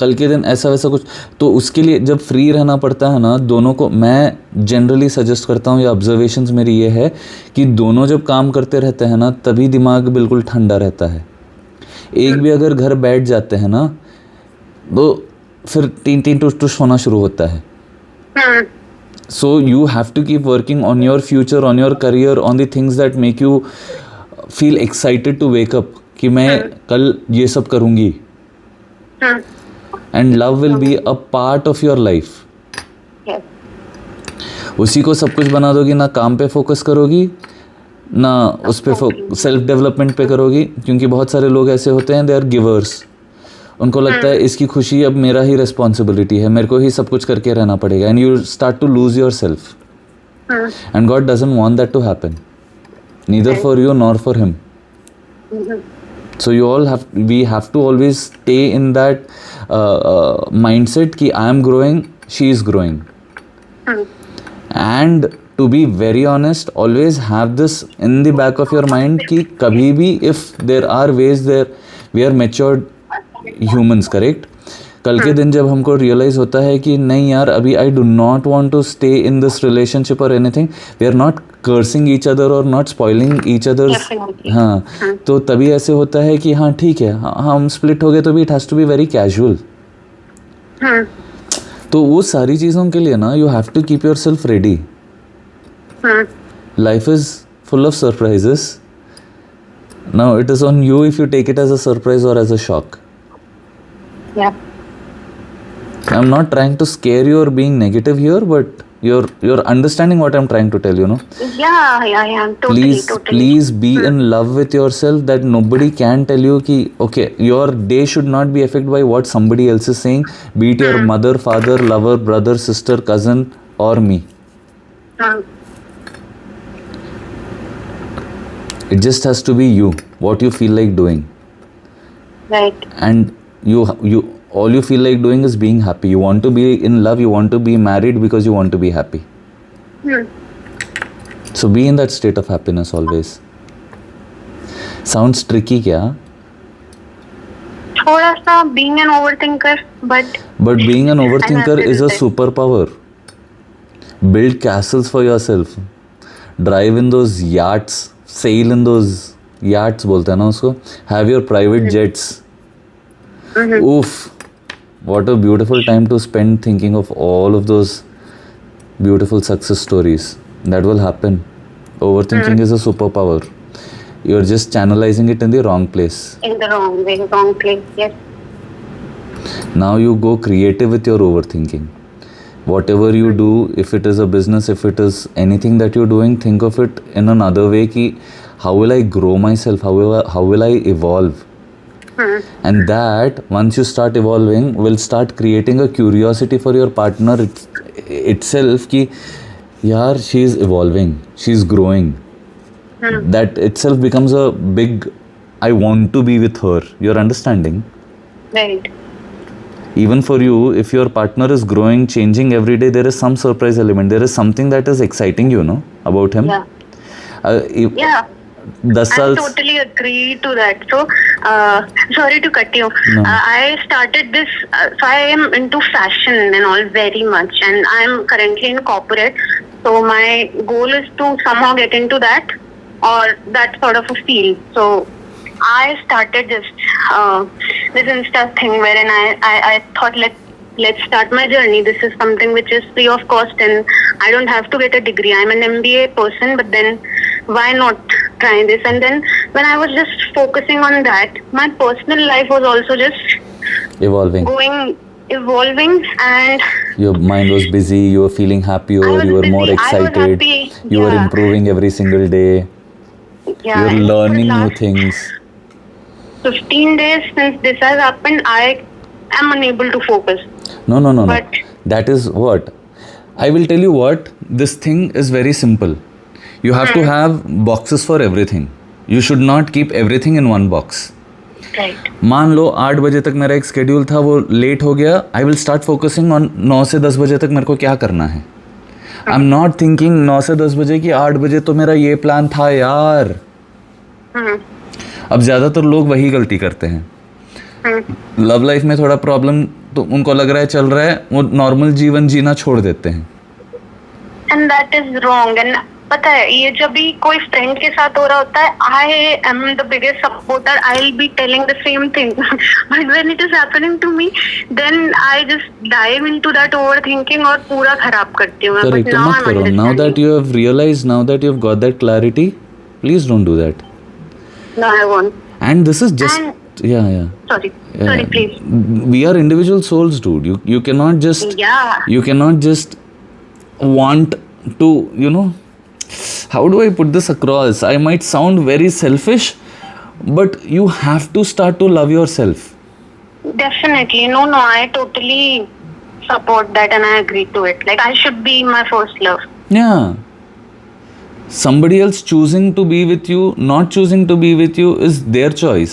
[SPEAKER 1] कल के दिन ऐसा वैसा कुछ, तो उसके लिए जब फ्री रहना पड़ता है ना दोनों को, मैं जनरली सजेस्ट करता हूँ, या ऑब्जर्वेशंस मेरी ये है कि दोनों जब काम करते रहते हैं ना, तभी दिमाग बिल्कुल ठंडा रहता है। एक भी अगर घर बैठ जाते हैं ना, तो फिर तीन टुस होना शुरू होता है। So you have to keep working on your future, on your career, on the things that make you feel excited to wake up, कि मैं कल ये सब करूँगी। And love will be a part of your life. उसी को सब कुछ बना दोगी, ना काम पे फोकस करोगी, ना उस पे सेल्फ डेवलपमेंट पे करोगी, क्योंकि बहुत सारे लोग ऐसे होते हैं, दे आर गिवर्स। उनको लगता है इसकी खुशी अब मेरा ही रिस्पॉन्सिबिलिटी है, मेरे को ही सब कुछ करके रहना पड़ेगा, and you start to lose yourself, and God doesn't want that to happen, neither for you nor for him. So we have to always stay in that mindset कि I am growing, she is growing. And to be very honest, always have this in the back of your mind कि कभी भी if there are ways there, we are matured humans, correct? कल के दिन जब हमको realise होता है कि नहीं यार, अभी I do not want to stay in this relationship और anything, we are not cursing each other और नॉट स्पॉइलिंग ईच अदर। हाँ, तो तभी ऐसे होता है कि हाँ ठीक है, हम स्प्लिट हो गए, तो भी it has to be very casual. तो वो सारी चीज़ों के लिए ना, you have to keep yourself ready. Life is full of surprises. Now it is on you if you take it as a surprise और as a shock. I'm not trying to scare you or being negative here, but you're understanding what I'm trying to tell you, no?
[SPEAKER 2] Yeah, totally.
[SPEAKER 1] Please be in love with yourself, that nobody can tell you कि okay, your day should not be affected by what somebody else is saying, be it your mother, father, lover, brother, sister, cousin or me. It just has to be you, what you feel like doing.
[SPEAKER 2] Right.
[SPEAKER 1] And you all you feel like doing is being happy. You want to be in love, you want to be married because you want to be happy. So be in that state of happiness always. Sounds tricky क्या?
[SPEAKER 2] थोड़ा सा being an overthinker,
[SPEAKER 1] But being an overthinker is a
[SPEAKER 2] resist it.
[SPEAKER 1] superpower. Build castles for yourself. Drive in those yachts. Sail in those yachts बोलते हैं ना उसको. Have your private jets. Oof. What a beautiful time to spend thinking of all of those beautiful success stories. That will happen. Overthinking is a superpower. You're just channelizing it in the wrong place.
[SPEAKER 2] In the wrong way, wrong place. Yes.
[SPEAKER 1] Now you go creative with your overthinking. Whatever you do, if it is a business, if it is anything that you're doing, think of it in another way ki how will I grow myself? How will I evolve? And that once you start evolving will start creating a curiosity for your partner itself ki yaar, she is evolving, she is growing. That itself becomes a big I want to be with her. You're understanding?
[SPEAKER 2] Right.
[SPEAKER 1] Even for you, if your partner is growing, changing every day, there is some surprise element. There is something that is exciting you, no, about him.
[SPEAKER 2] Yeah. Yeah.
[SPEAKER 1] 10
[SPEAKER 2] I
[SPEAKER 1] साल
[SPEAKER 2] totally agree to that. So, sorry to cut you.
[SPEAKER 1] No.
[SPEAKER 2] I started this. So I am into fashion and all very much, and I am currently in corporate. So my goal is to somehow get into that or that sort of a field. So I started this Insta thing wherein I thought let's start my journey. This is something which is free of cost and I don't have to get a degree. I'm an MBA person, but then why not try this? And then when I was just focusing on that, my personal life was also just
[SPEAKER 1] evolving.
[SPEAKER 2] Evolving, and
[SPEAKER 1] Your mind was busy, you were feeling happier,
[SPEAKER 2] I was
[SPEAKER 1] you were
[SPEAKER 2] busy,
[SPEAKER 1] more
[SPEAKER 2] I was
[SPEAKER 1] excited,
[SPEAKER 2] happy,
[SPEAKER 1] you were
[SPEAKER 2] yeah.
[SPEAKER 1] improving every single day,
[SPEAKER 2] yeah,
[SPEAKER 1] you're
[SPEAKER 2] and for
[SPEAKER 1] learning new
[SPEAKER 2] last
[SPEAKER 1] things.
[SPEAKER 2] 15 days since this has happened, I am unable to focus.
[SPEAKER 1] No.
[SPEAKER 2] But
[SPEAKER 1] That is what? I will tell you what, this thing is very simple. You have to have boxes for everything. You should not keep everything in one box.
[SPEAKER 2] right,
[SPEAKER 1] मान लो 8 बजे तक मेरा एक schedule था, वो late हो गया. I will start focusing on 9 से 10 बजे तक मेरे को क्या करना है. आई एम नॉट थिंकिंग 9 से 10 बजे की 8 बजे तो मेरा ये प्लान था यार. अब ज़्यादातर लोग वही गलती करते हैं. लव लाइफ में थोड़ा प्रॉब्लम तो उनको लग रहा है चल रहा है, वो नॉर्मल जीवन जीना छोड़ देते हैं.
[SPEAKER 2] and that is wrong. And पता है ये जब भी कोई फ्रेंड के साथ हो रहा होता है, I am the biggest supporter. I'll be telling the same thing, but when it is happening to me, then I just dive into that overthinking और पूरा खराब करती हूँ.
[SPEAKER 1] करेक्ट, तो मत करो. Now that you have realised, now that you have got that clarity, please don't do that.
[SPEAKER 2] No, I won't.
[SPEAKER 1] And this is just yeah.
[SPEAKER 2] Sorry, please.
[SPEAKER 1] We are individual souls, dude. You cannot just
[SPEAKER 2] Yeah.
[SPEAKER 1] you cannot just want to, you know, how do I put this across? I might sound very selfish, but you have to start to love yourself.
[SPEAKER 2] Definitely. No, I totally support that and I agree to it. Like I should be my first love.
[SPEAKER 1] Yeah. Somebody else choosing to be with you, not choosing to be with you is their choice.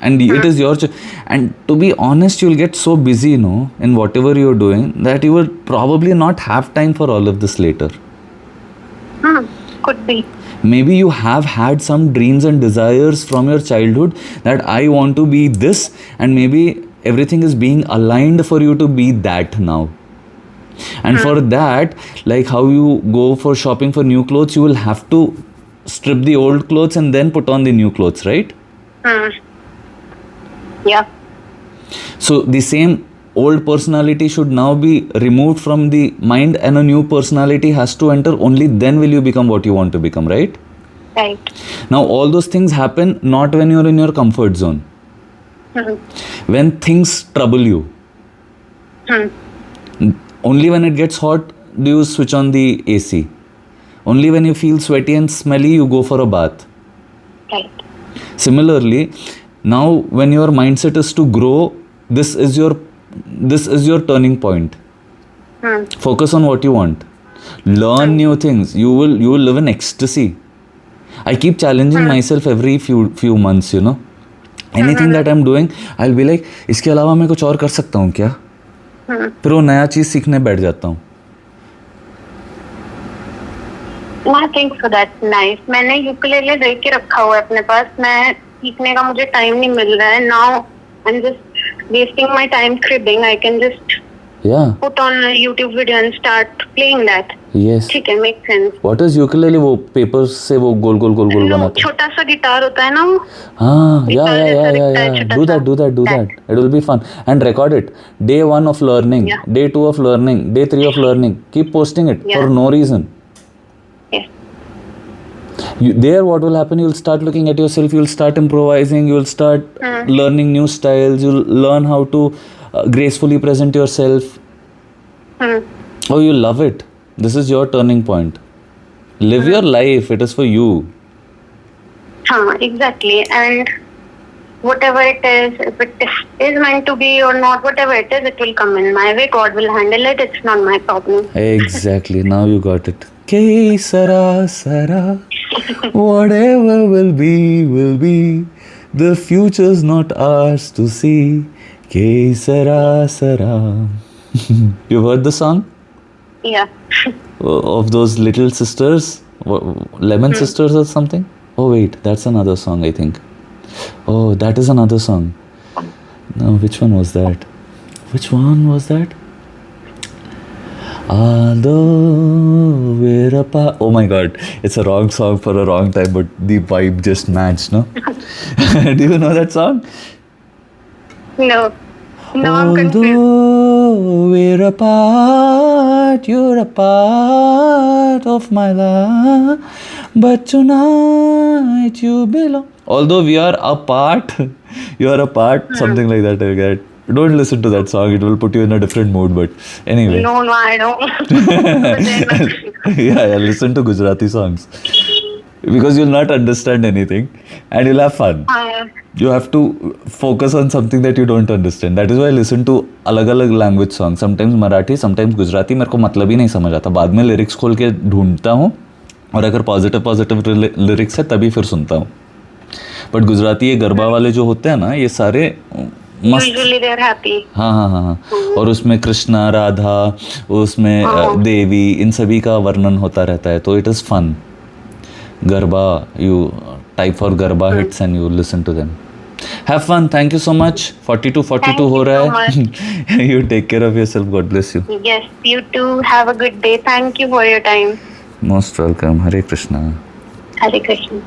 [SPEAKER 1] And it is your choice. And to be honest, you'll get so busy, in whatever you're doing, that you will probably not have time for all of this later.
[SPEAKER 2] Could be.
[SPEAKER 1] Maybe you have had some dreams and desires from your childhood that I want to be this, and maybe everything is being aligned for you to be that now. And for that, like how you go for shopping for new clothes, you will have to strip the old clothes and then put on the new clothes, right?
[SPEAKER 2] Yeah.
[SPEAKER 1] So the same old personality should now be removed from the mind and a new personality has to enter. Only then will you become what you want to become, right?
[SPEAKER 2] Right.
[SPEAKER 1] Now all those things happen not when you're in your comfort zone. When things trouble you. Only when it gets hot do you switch on the AC. Only when you feel sweaty and smelly you go for a bath.
[SPEAKER 2] Right.
[SPEAKER 1] Similarly, now when your mindset is to grow, this is your turning point. Focus on what you want. Learn new things. You will live in ecstasy. I keep challenging myself every few months, you know. Anything that I'm doing, I'll be like, इसके अलावा मैं कुछ और कर सकता हूँ क्या? फिर वो नया चीज़ सीखने बैठ जाता हूँ.
[SPEAKER 2] Nothing for that nice. मैंने यूकेलेले दे के रखा हुआ है अपने पास. मैं सीखने का मुझे टाइम नहीं मिल रहा है. Now I'm just wasting my time cribbing. I can just
[SPEAKER 1] Yeah.
[SPEAKER 2] put on a YouTube video and start playing that.
[SPEAKER 1] Yes.
[SPEAKER 2] ठीक है, make sense.
[SPEAKER 1] What is ukulele? वो पेपर से वो गोल गोल गोल गोल
[SPEAKER 2] No,
[SPEAKER 1] बनाते हैं.
[SPEAKER 2] छोटा सा गिटार होता है ना वो.
[SPEAKER 1] हाँ,
[SPEAKER 2] गिटार जैसा दिखता है,
[SPEAKER 1] yeah.
[SPEAKER 2] छोटा
[SPEAKER 1] Do
[SPEAKER 2] सा.
[SPEAKER 1] that. It will be fun. And record it. Day 1 of learning,
[SPEAKER 2] Yeah.
[SPEAKER 1] day 2 of learning, day 3 of learning. Keep posting it
[SPEAKER 2] Yeah.
[SPEAKER 1] for no reason.
[SPEAKER 2] Yes.
[SPEAKER 1] There, what will happen? You'll start looking at yourself. You'll start improvising. You'll start learning new styles. You'll learn how to gracefully present yourself. Oh, you love it. This is your turning point. Live your life. It is for you.
[SPEAKER 2] हाँ, exactly. And whatever it is, if it is meant to be or not, whatever it is, it will come in my way. God will handle it. It's not my problem.
[SPEAKER 1] Exactly. Now you got it. Ke sara sara. Whatever will be. The future's not ours to see. Ke sara sara. You've heard the song?
[SPEAKER 2] Yeah.
[SPEAKER 1] Of those little sisters? Lemon Sisters or something? Oh wait, that's another song, I think. Oh, that is another song. No, which one was that? Although we're apart. Oh my god, it's a wrong song for a wrong time, but the vibe just matched, no? Do you know that song?
[SPEAKER 2] No. No, I'm confused.
[SPEAKER 1] Although we're apart, you're a part of my life, but tonight you belong. Although we are apart, you are apart, something like that. I get. Don't listen to that song; it will put you in a different mood. But anyway,
[SPEAKER 2] No, I don't.
[SPEAKER 1] yeah, listen to Gujarati songs because you'll not understand anything, and you'll have fun. You have to focus on something that you don't understand. That is why I listen to अलग-अलग language songs. Sometimes Marathi, sometimes Gujarati. मेरे को मतलब ही नहीं समझ आता. बाद में lyrics खोल के ढूंढता हूँ और अगर positive lyrics है तभी फिर सुनता हूँ. But गुजराती ये गरबा वाले जो होते हैं ना, ये सारे मस्त.
[SPEAKER 2] Usually they're happy.
[SPEAKER 1] हाँ. और उसमें कृष्णा, राधा, उसमें देवी, इन सभी का वर्णन होता रहता है. तो it is fun. Garba, you type for Garba hits and you listen to them. Have fun. Thank you so much. 42 हो रहा है. You take care of yourself. God bless you.
[SPEAKER 2] Yes, you too. Have a good day. Thank you for your time.
[SPEAKER 1] Most welcome. Hare Krishna.
[SPEAKER 2] Hare Krishna.